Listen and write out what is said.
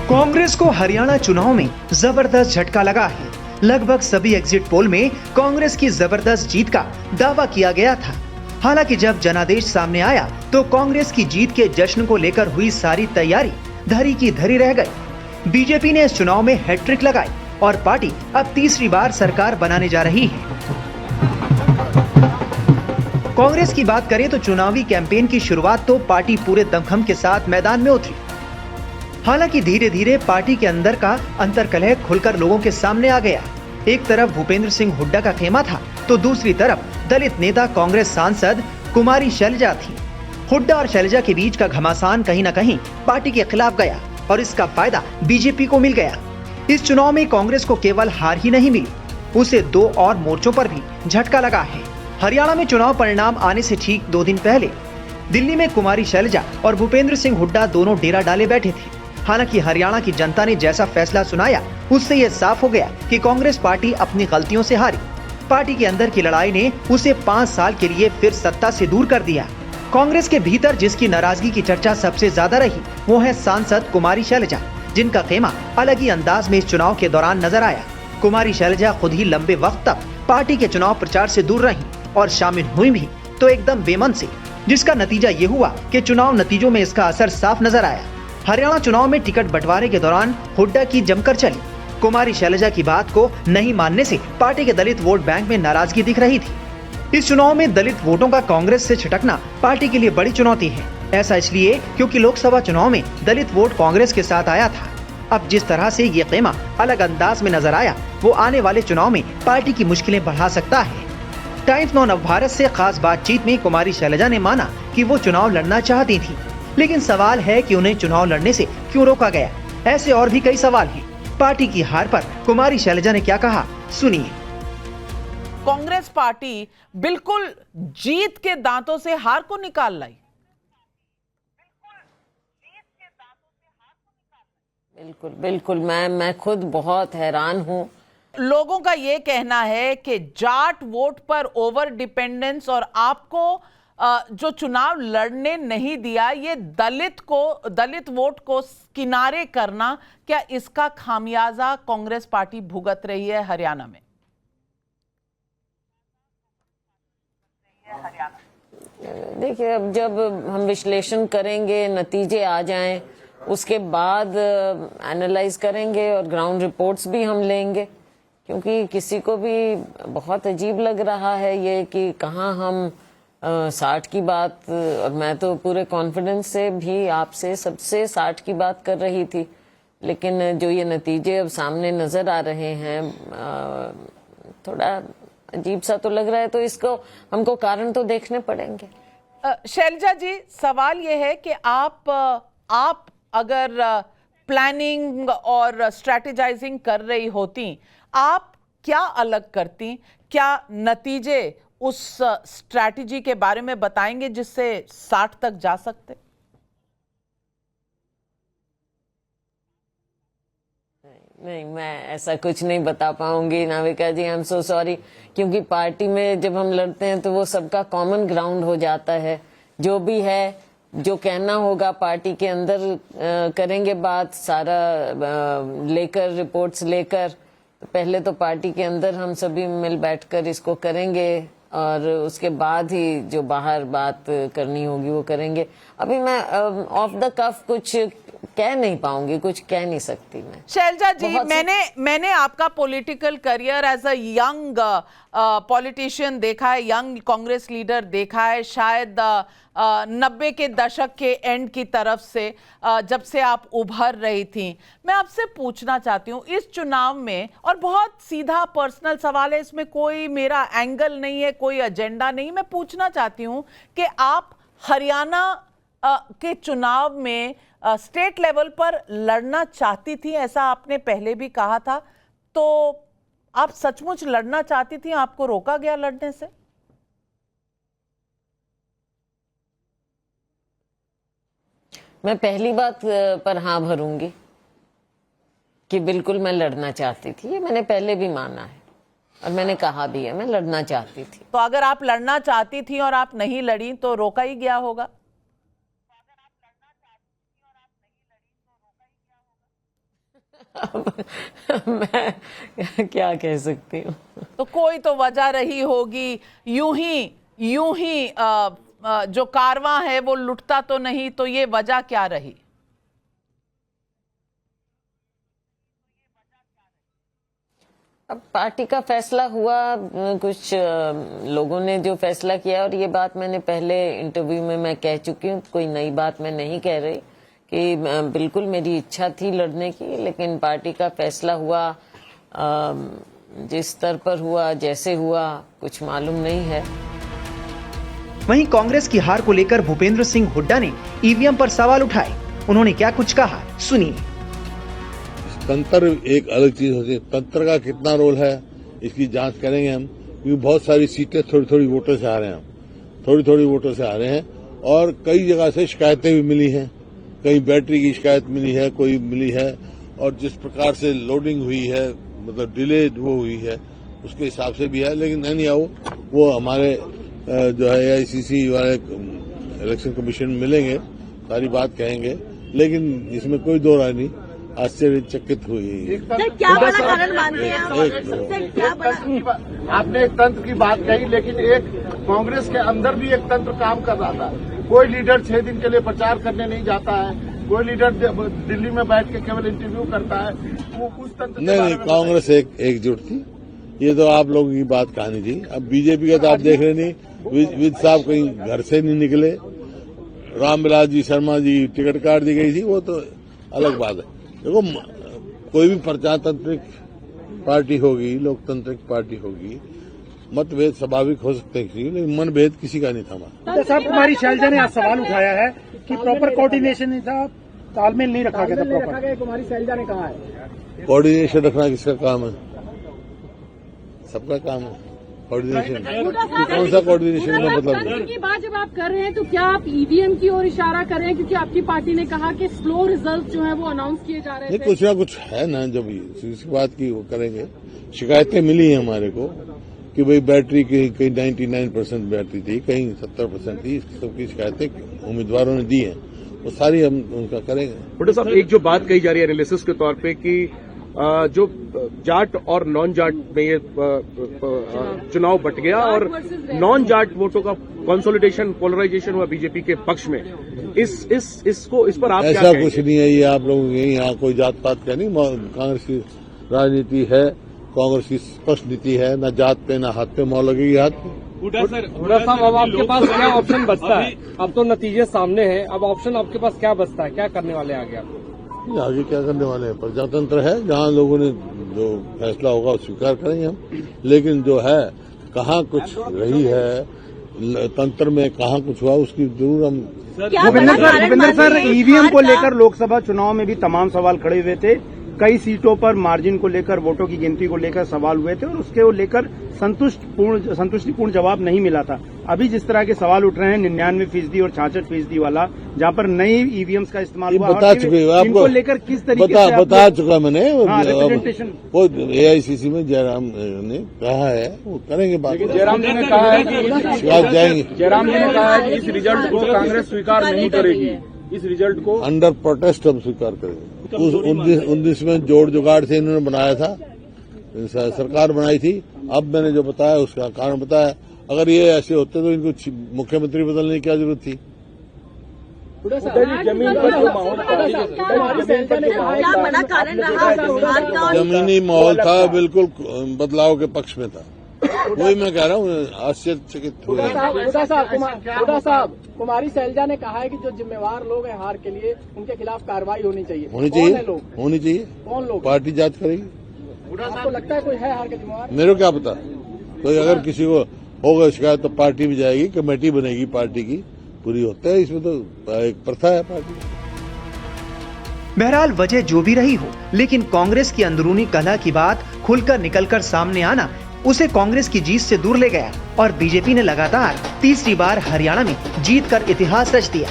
कांग्रेस को हरियाणा चुनाव में जबरदस्त झटका लगा है। लगभग सभी एग्जिट पोल में कांग्रेस की जबरदस्त जीत का दावा किया गया था। हालांकि जब जनादेश सामने आया तो कांग्रेस की जीत के जश्न को लेकर हुई सारी तैयारी धरी की धरी रह गई। बीजेपी ने इस चुनाव में हैट्रिक लगाई और पार्टी अब तीसरी बार सरकार बनाने जा रही है। कांग्रेस की बात करें तो चुनावी कैंपेन की शुरुआत तो पार्टी पूरे दमखम के साथ मैदान में उतरी। हालांकि धीरे धीरे पार्टी के अंदर का अंतर्कलह खुलकर लोगों के सामने आ गया। एक तरफ भूपेंद्र सिंह हुड्डा का खेमा था तो दूसरी तरफ दलित नेता कांग्रेस सांसद कुमारी शैलजा थी। हुड्डा और शैलजा के बीच का घमासान कहीं न कहीं पार्टी के खिलाफ गया और इसका फायदा बीजेपी को मिल गया। इस चुनाव में कांग्रेस को केवल हार ही नहीं मिली, उसे 2 और मोर्चों पर भी झटका लगा है। हरियाणा में चुनाव परिणाम आने से ठीक 2 दिन पहले दिल्ली में कुमारी शैलजा और भूपेंद्र सिंह हुड्डा दोनों डेरा डाले बैठे थे। हालांकि हरियाणा की जनता ने जैसा फैसला सुनाया उससे यह साफ हो गया कि कांग्रेस पार्टी अपनी गलतियों से हारी। पार्टी के अंदर की लड़ाई ने उसे 5 साल के लिए फिर सत्ता से दूर कर दिया। कांग्रेस के भीतर जिसकी नाराजगी की चर्चा सबसे ज्यादा रही वो है सांसद कुमारी शैलजा, जिनका खेमा अलग ही अंदाज में इस चुनाव के दौरान नजर आया। कुमारी शैलजा खुद ही लंबे वक्त तक पार्टी के चुनाव प्रचार से दूर रही और शामिल हुई भी तो एकदम बेमन से, जिसका नतीजा ये हुआ कि चुनाव नतीजों में इसका असर साफ नजर आया। हरियाणा चुनाव में टिकट बंटवारे के दौरान हुड्डा की जमकर चली। कुमारी शैलजा की बात को नहीं मानने से पार्टी के दलित वोट बैंक में नाराजगी दिख रही थी। इस चुनाव में दलित वोटों का कांग्रेस से छिटकना पार्टी के लिए बड़ी चुनौती है। ऐसा इसलिए क्योंकि लोकसभा चुनाव में दलित वोट कांग्रेस के साथ आया था। अब जिस तरह से ये खेमा अलग अंदाज में नजर आया वो आने वाले चुनाव में पार्टी की मुश्किलें बढ़ा सकता है। टाइम्स नाउ नवभारत से खास बातचीत में कुमारी शैलजा ने माना कि वो चुनाव लड़ना चाहती थी, लेकिन सवाल है कि उन्हें चुनाव लड़ने से क्यों रोका गया। ऐसे और भी कई सवाल हैं। पार्टी की हार पर कुमारी शैलजा ने क्या कहा, सुनिए। कांग्रेस पार्टी बिल्कुल जीत के दांतों से हार को निकाल लाई। बिल्कुल बिल्कुल, मैं खुद बहुत हैरान हूँ। लोगों का ये कहना है कि जाट वोट पर ओवर डिपेंडेंस और आपको जो चुनाव लड़ने नहीं दिया, ये दलित वोट को किनारे करना, क्या इसका खामियाजा कांग्रेस पार्टी भुगत रही है हरियाणा में? देखिए, अब जब हम विश्लेषण करेंगे, नतीजे आ जाएं, उसके बाद एनालाइज करेंगे और ग्राउंड रिपोर्ट्स भी हम लेंगे, क्योंकि किसी को भी बहुत अजीब लग रहा है ये कि कहाँ हम 60 की बात, और मैं तो पूरे कॉन्फिडेंस से भी आपसे सबसे 60 की बात कर रही थी, लेकिन जो ये नतीजे अब सामने नजर आ रहे हैं थोड़ा अजीब सा तो लग रहा है। तो इसको हमको कारण तो देखने पड़ेंगे। शैलजा जी, सवाल ये है कि आप अगर प्लानिंग और स्ट्रेटेजाइजिंग कर रही होती, आप क्या अलग करती? क्या नतीजे उस स्ट्रैटेजी के बारे में बताएंगे जिससे 60 तक जा सकते? नहीं, मैं ऐसा कुछ नहीं बता पाऊंगी नाविका जी, आई एम सो सॉरी, क्योंकि पार्टी में जब हम लड़ते हैं तो वो सबका कॉमन ग्राउंड हो जाता है। जो भी है, जो कहना होगा पार्टी के अंदर करेंगे बात, सारा लेकर रिपोर्ट्स लेकर, पहले तो पार्टी के अंदर हम सभी मिल बैठकर इसको करेंगे और उसके बाद ही जो बाहर बात करनी होगी वो करेंगे। अभी मैं ऑफ द कफ कुछ कह नहीं पाऊंगी, कुछ कह नहीं सकती मैं। शैलजा जी, मैंने आपका political career as a young politician देखा है, यंग कांग्रेस लीडर देखा है, शायद 90 के दशक के एंड की तरफ से, जब से आप उभर रही थी। मैं आपसे पूछना चाहती हूँ इस चुनाव में, और बहुत सीधा पर्सनल सवाल है, इसमें कोई मेरा एंगल नहीं है, कोई एजेंडा नहीं, मैं पूछना चाहती हूँ कि आप हरियाणा के चुनाव में स्टेट लेवल पर लड़ना चाहती थी, ऐसा आपने पहले भी कहा था, तो आप सचमुच लड़ना चाहती थी? आपको रोका गया लड़ने से? मैं पहली बात पर हाँ भरूंगी कि बिल्कुल मैं लड़ना चाहती थी। ये मैंने पहले भी माना है और मैंने कहा भी है, मैं लड़ना चाहती थी। तो अगर आप लड़ना चाहती थी और आप नहीं लड़ी तो रोका ही गया होगा? मैं क्या कह सकती हूँ। तो कोई तो वजह रही होगी, यूं ही जो कारवां है वो लुटता तो नहीं, तो ये वजह क्या रही? अब पार्टी का फैसला हुआ, कुछ लोगों ने जो फैसला किया, और ये बात मैंने पहले इंटरव्यू में मैं कह चुकी हूँ, कोई नई बात मैं नहीं कह रही कि बिल्कुल मेरी इच्छा थी लड़ने की, लेकिन पार्टी का फैसला हुआ, जिस स्तर पर हुआ, जैसे हुआ, कुछ मालूम नहीं है। वहीं कांग्रेस की हार को लेकर भूपेंद्र सिंह हुड्डा ने ईवीएम पर सवाल उठाए। उन्होंने क्या कुछ कहा, सुनिए। तंत्र एक अलग चीज होती है, तंत्र का कितना रोल है इसकी जांच करेंगे हम, क्योंकि बहुत सारी सीटें थोड़ी थोड़ी वोटों से आ रहे हैं, हम थोड़ी थोड़ी वोटों से आ रहे हैं, और कई जगह से शिकायतें भी मिली हैं, कहीं बैटरी की शिकायत मिली है, कोई मिली है, और जिस प्रकार से लोडिंग हुई है, मतलब डिले वो हुई है, उसके हिसाब से भी है। लेकिन नहीं आओ, वो हमारे जो है AICC वाले इलेक्शन कमीशन मिलेंगे, सारी बात कहेंगे, लेकिन इसमें कोई दो राय नहीं, आश्चर्यचकित हुई। क्या बड़ा कारण मानते हैं आप? आपने एक तंत्र की बात कही, लेकिन एक कांग्रेस के अंदर भी एक तंत्र काम कर रहा था। कोई लीडर 6 दिन के लिए प्रचार करने नहीं जाता है, कोई लीडर दिल्ली में बैठ के केवल इंटरव्यू करता है, वो उस तंत्र नहीं, कांग्रेस एकजुट थी, ये तो आप लोगों की बात कहानी थी। अब बीजेपी का तो आप देख रहे नहीं, विद साहब कहीं घर से नहीं निकले, रामविलास जी शर्मा जी टिकट काट दी गई थी, वो तो अलग बात है। देखो, कोई भी प्रजातांत्रिक पार्टी होगी, लोकतांत्रिक पार्टी होगी, मतभेद स्वाभाविक हो सकते हैं, लेकिन मनभेद किसी का नहीं था। साहब, कुमारी शैलजा ने आज सवाल उठाया है कि प्रॉपर कोऑर्डिनेशन नहीं था, तालमेल नहीं रखा गया था प्रॉपर। कुमारी शैलजा ने कहा है कोऑर्डिनेशन रखना किसका काम है? सबका काम है कोऑर्डिनेशन। कौन सा कोऑर्डिनेशन का मतलब की बात जब आप कर रहे हैं, तो क्या आप ईवीएम की ओर इशारा कर रहे हैं? क्योंकि आपकी पार्टी ने कहा कि स्लो रिजल्ट जो है वो अनाउंस किए जा रहे हैं। कुछ ना कुछ है ना, जब इसकी बात की वो करेंगे। शिकायतें मिली हैं हमारे को कि भाई बैटरी की कहीं 99% बैटरी थी, कहीं 70% थी, इसकी सबकी शिकायतें उम्मीदवारों ने दी हैं, वो सारी हम उनका करेंगे। बट साहब, एक जो बात कही जा रही है एनालिसिस के तौर पे कि जो जाट और नॉन जाट में ये चुनाव बट गया, और नॉन जाट वोटों का कंसोलिडेशन, पोलराइजेशन हुआ बीजेपी के पक्ष में, इस पर आप ऐसा कुछ नहीं है, ये आप लोगों के यहाँ कोई जात पात का नहीं। कांग्रेस की राजनीति है, कांग्रेस की स्पष्ट नीति है, न जात पे न हाथ पे मोहर लगेगी हाथ पे। हुड्डा साहब, अब आपके पास क्या ऑप्शन बचता है? अब तो नतीजे सामने हैं, अब ऑप्शन आपके पास क्या बचता है? क्या करने वाले आगे आप? आगे क्या करने वाले हैं? प्रजातंत्र है, जहाँ लोगों ने जो फैसला होगा वो स्वीकार करेंगे हम, लेकिन जो है कहाँ कुछ रही है तंत्र में, कहाँ कुछ हुआ, उसकी जरूर हम। भूपेंद्र सर, ईवीएम को लेकर लोकसभा चुनाव में भी तमाम सवाल खड़े हुए थे, कई सीटों पर मार्जिन को लेकर, वोटों की गिनती को लेकर सवाल हुए थे, और उसके लेकर संतुष्टिपूर्ण जवाब नहीं मिला था। अभी जिस तरह के सवाल उठ रहे हैं 99% और 66% वाला, जहाँ पर नई ईवीएम्स का इस्तेमाल हुआ, बता चुके आपको, लेकर किस तरीके बता चुका मैंने। रिप्रेजेंटेशन वो AICC में जयराम ने कहा है, वो करेंगे बात। जयराम जी ने कहा है कि जाएंगे, जयराम जी ने कहा है कि इस रिजल्ट को कांग्रेस स्वीकार नहीं करेगी, इस रिजल्ट को अंडर प्रोटेस्ट हम स्वीकार करेंगे। उस 19 में जोड़ जुगाड़ से इन्होंने बनाया था, सरकार बनाई थी। अब मैंने जो बताया उसका कारण बताया, अगर ये ऐसे होते तो इनको मुख्यमंत्री बदलने की क्या जरूरत थी? जमीनी माहौल था, बिल्कुल बदलाव के पक्ष में था, वही मैं कह रहा हूँ, आश्चर्यचकित हुए। हुड्डा साहब, कुमारी शैलजा ने कहा है कि जो जिम्मेवार लोग हैं हार के लिए, उनके खिलाफ कार्रवाई होनी चाहिए। होनी चाहिए। कौन लोग? पार्टी जांच करेगी। आपको लगता है कोई है हार के जिम्मेवार? मेरे को क्या पता, कोई अगर किसी को होगा शिकायत तो पार्टी भी जाएगी, कमेटी बनेगी पार्टी की, पूरी होता है, इसमें तो एक प्रथा है पार्टी। बहरहाल वजह जो भी रही हो, लेकिन कांग्रेस की अंदरूनी कलह की बात खुलकर निकलकर सामने आना उसे कांग्रेस की जीत से दूर ले गया, और बीजेपी ने लगातार तीसरी बार हरियाणा में जीत कर इतिहास रच दिया।